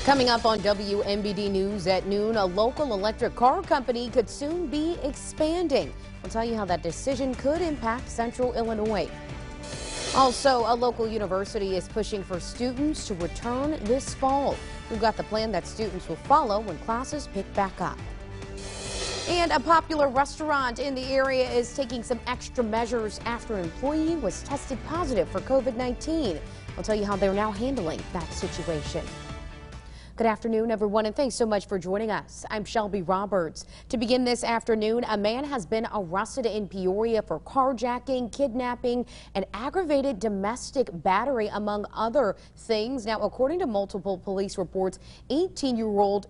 Coming up on WMBD News at noon, a local electric car company could soon be expanding. We'll tell you how that decision could impact Central Illinois. Also, a local university is pushing for students to return this fall. We've got the plan that students will follow when classes pick back up. And a popular restaurant in the area is taking some extra measures after an employee was tested positive for COVID-19. We'll tell you how they're now handling that situation. Good afternoon, everyone, and thanks so much for joining us. I'm Shelby Roberts. To begin this afternoon, a man has been arrested in Peoria for carjacking, kidnapping, and aggravated domestic battery, among other things. Now, according to multiple police reports, 18-year-old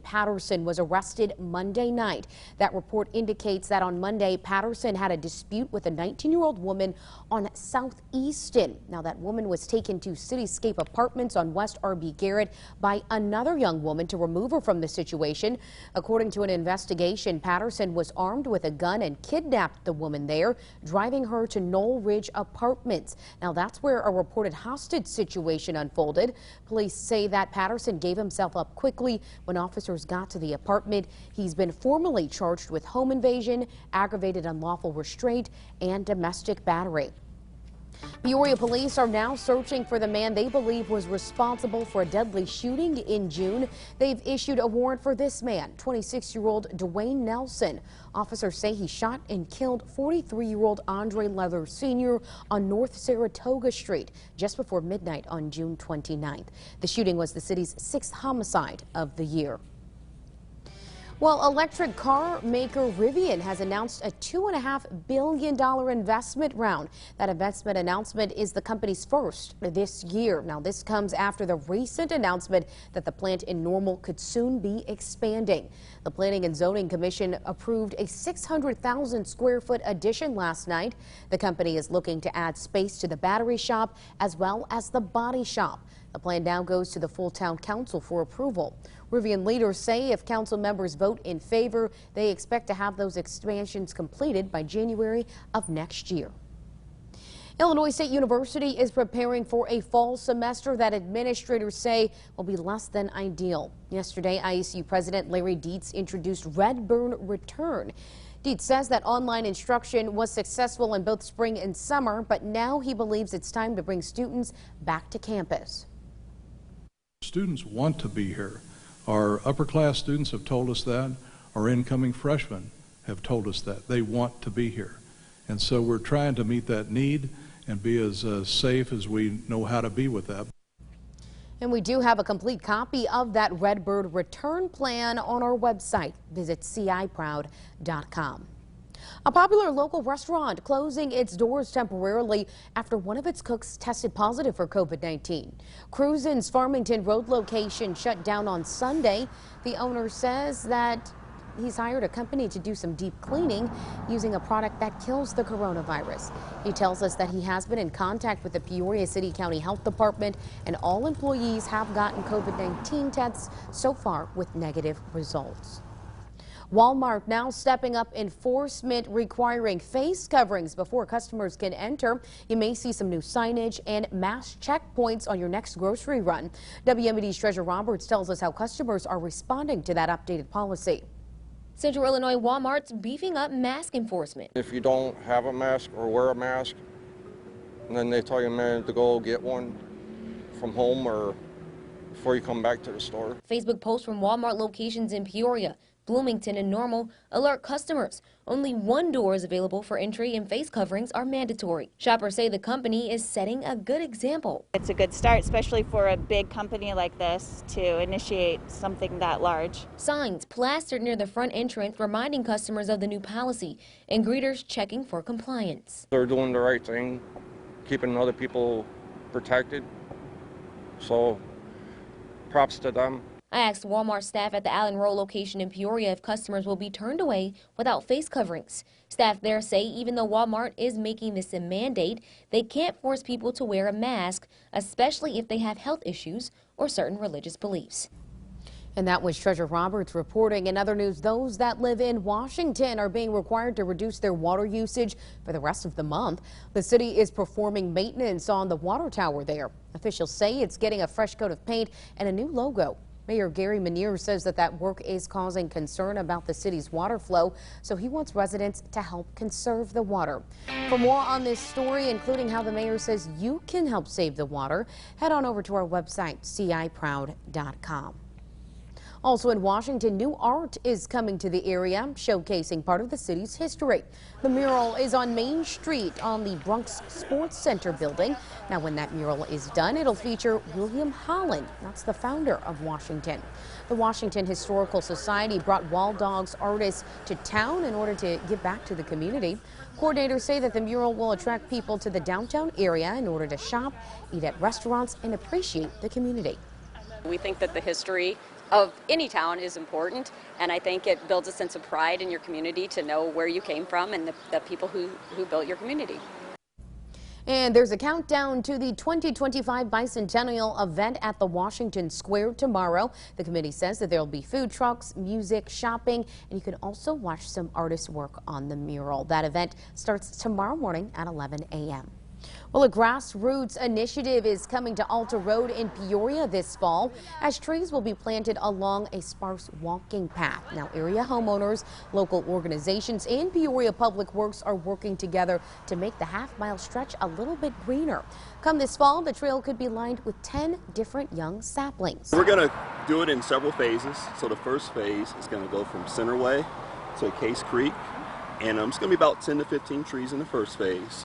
Patterson was arrested Monday night. That report indicates that on Monday, Patterson had a dispute with a 19-year-old woman on Southeastern. Now, that woman was taken to Cityscape Apartments on West R.B. Garrett by another young woman to remove her from the situation. According to an investigation, Patterson was armed with a gun and kidnapped the woman there, driving her to Knoll Ridge Apartments. Now, that's where a reported hostage situation unfolded. Police say that Patterson gave himself up quickly when officers got to the apartment. He's been formally charged with home invasion, aggravated unlawful restraint, and domestic battery. Peoria police are now searching for the man they believe was responsible for a deadly shooting in June. They've issued a warrant for this man, 26-year-old DUJUANE Nelson. Officers say he shot and killed 43-year-old Andre Leather Sr. on North Saratoga Street just before midnight on June 29th. The shooting was the city's 6th homicide of the year. Well, electric car maker RIVIAN has announced a $2.5 billion investment round. That investment announcement is the company's first this year. Now, this comes after the recent announcement that the plant in Normal could soon be expanding. The Planning and Zoning Commission approved a 600,000 square foot addition last night. The company is looking to add space to the battery shop as well as the body shop. The plan now goes to the full town council for approval. RIVIAN leaders say if council members vote in favor, they expect to have those expansions completed by January of next year. Illinois State University is preparing for a fall semester that administrators say will be less than ideal. Yesterday, ISU President Larry Dietz introduced Redbird Return. Dietz says that online instruction was successful in both spring and summer, but now he believes it's time to bring students back to campus. Students want to be here. Our upper class students have told us that. Our incoming freshmen have told us that. They want to be here. And so we're trying to meet that need and be as safe as we know how to be with that. And we do have a complete copy of that Redbird Return plan on our website. Visit ciproud.com. A popular local restaurant closing its doors temporarily after one of its cooks tested positive for COVID-19. Cruisin's Farmington Road location shut down on Sunday. The owner says that he's hired a company to do some deep cleaning using a product that kills the coronavirus. He tells us that he has been in contact with the Peoria City County Health Department, and all employees have gotten COVID-19 tests so far with negative results. Walmart now stepping up enforcement requiring face coverings before customers can enter. You may see some new signage and mass checkpoints on your next grocery run. WMBD's Treasurer Roberts tells us how customers are responding to that updated policy. Central Illinois Walmart's beefing up mask enforcement. If you don't have a mask or wear a mask, and then they tell you to go get one from home or before you come back to the store. Facebook posts from Walmart locations in Peoria, Bloomington, and Normal alert customers. Only one door is available for entry and face coverings are mandatory. Shoppers say the company is setting a good example. It's a good start, especially for a big company like this to initiate something that large. Signs plastered near the front entrance reminding customers of the new policy and greeters checking for compliance. They're doing the right thing, keeping other people protected, so props to them. I asked Walmart staff at the Allen Road location in Peoria if customers will be turned away without face coverings. Staff there say even though Walmart is making this a mandate, they can't force people to wear a mask, especially if they have health issues or certain religious beliefs. And that was Treasurer Roberts reporting. In other news, those that live in Washington are being required to reduce their water usage for the rest of the month. The city is performing maintenance on the water tower there. Officials say it's getting a fresh coat of paint and a new logo. Mayor Gary Manier says that work is causing concern about the city's water flow, so he wants residents to help conserve the water. For more on this story, including how the mayor says you can help save the water, head on over to our website, ciproud.com. Also in Washington, new art is coming to the area, showcasing part of the city's history. The mural is on Main Street on the Bronx Sports Center building. Now, when that mural is done, it'll feature William Holland. That's the founder of Washington. The Washington Historical Society brought Wall Dogs artists to town in order to give back to the community. Coordinators say that the mural will attract people to the downtown area in order to shop, eat at restaurants, and appreciate the community. We think that the history of any town is important, and I think it builds a sense of pride in your community to know where you came from and the people who built your community. And there's a countdown to the 2025 bicentennial event at the Washington Square tomorrow. The committee says that there'll be food trucks, music, shopping, and you can also watch some artists work on the mural. That event starts tomorrow morning at 11 a.m. Well, a grassroots initiative is coming to Alta Road in Peoria this fall, as trees will be planted along a sparse walking path. Now, area homeowners, local organizations, and Peoria Public Works are working together to make the half-mile stretch a little bit greener. Come this fall, the trail could be lined with 10 different young saplings. We're going to do it in several phases. So the first phase is going to go from Centerway to Case Creek, and it's going to be about 10 to 15 trees in the first phase.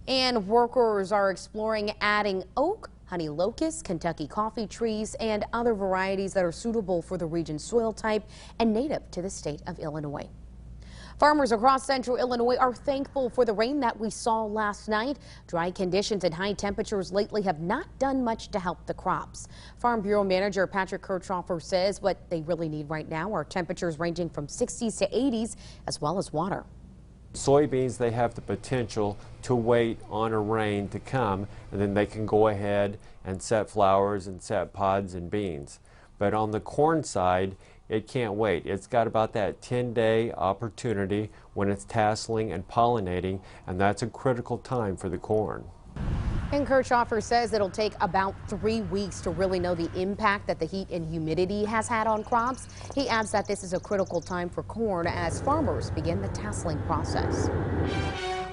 And workers are exploring adding oak, honey locust, Kentucky coffee trees, and other varieties that are suitable for the region's soil type and native to the state of Illinois. Farmers across central Illinois are thankful for the rain that we saw last night. Dry conditions and high temperatures lately have not done much to help the crops. Farm Bureau Manager Patrick Kirchhofer says what they really need right now are temperatures ranging from 60s to 80s, as well as water. Soybeans, they have the potential to wait on a rain to come, and then they can go ahead and set flowers and set pods and beans. But on the corn side, it can't wait. It's got about that 10-day opportunity when it's tasseling and pollinating, and that's a critical time for the corn. And Kirchhofer says it'll take about 3 weeks to really know the impact that the heat and humidity has had on crops. He adds that this is a critical time for corn as farmers begin the tasseling process.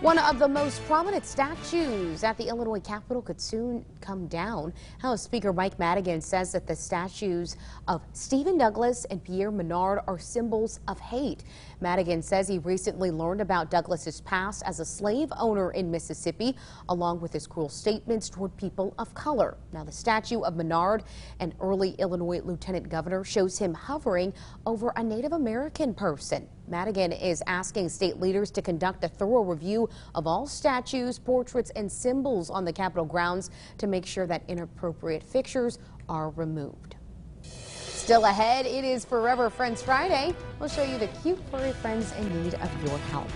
One of the most prominent statues at the Illinois Capitol could soon come down. House Speaker Mike Madigan says that the statues of Stephen Douglas and Pierre Menard are symbols of hate. Madigan says he recently learned about Douglas's past as a slave owner in Mississippi, along with his cruel statements toward people of color. Now, the statue of Menard, an early Illinois lieutenant governor, shows him hovering over a Native American person. Madigan is asking state leaders to conduct a thorough review of all statues, portraits, and symbols on the Capitol grounds to make sure that inappropriate fixtures are removed. Still ahead, it is Forever Friends Friday. We'll show you the cute furry friends in need of your help.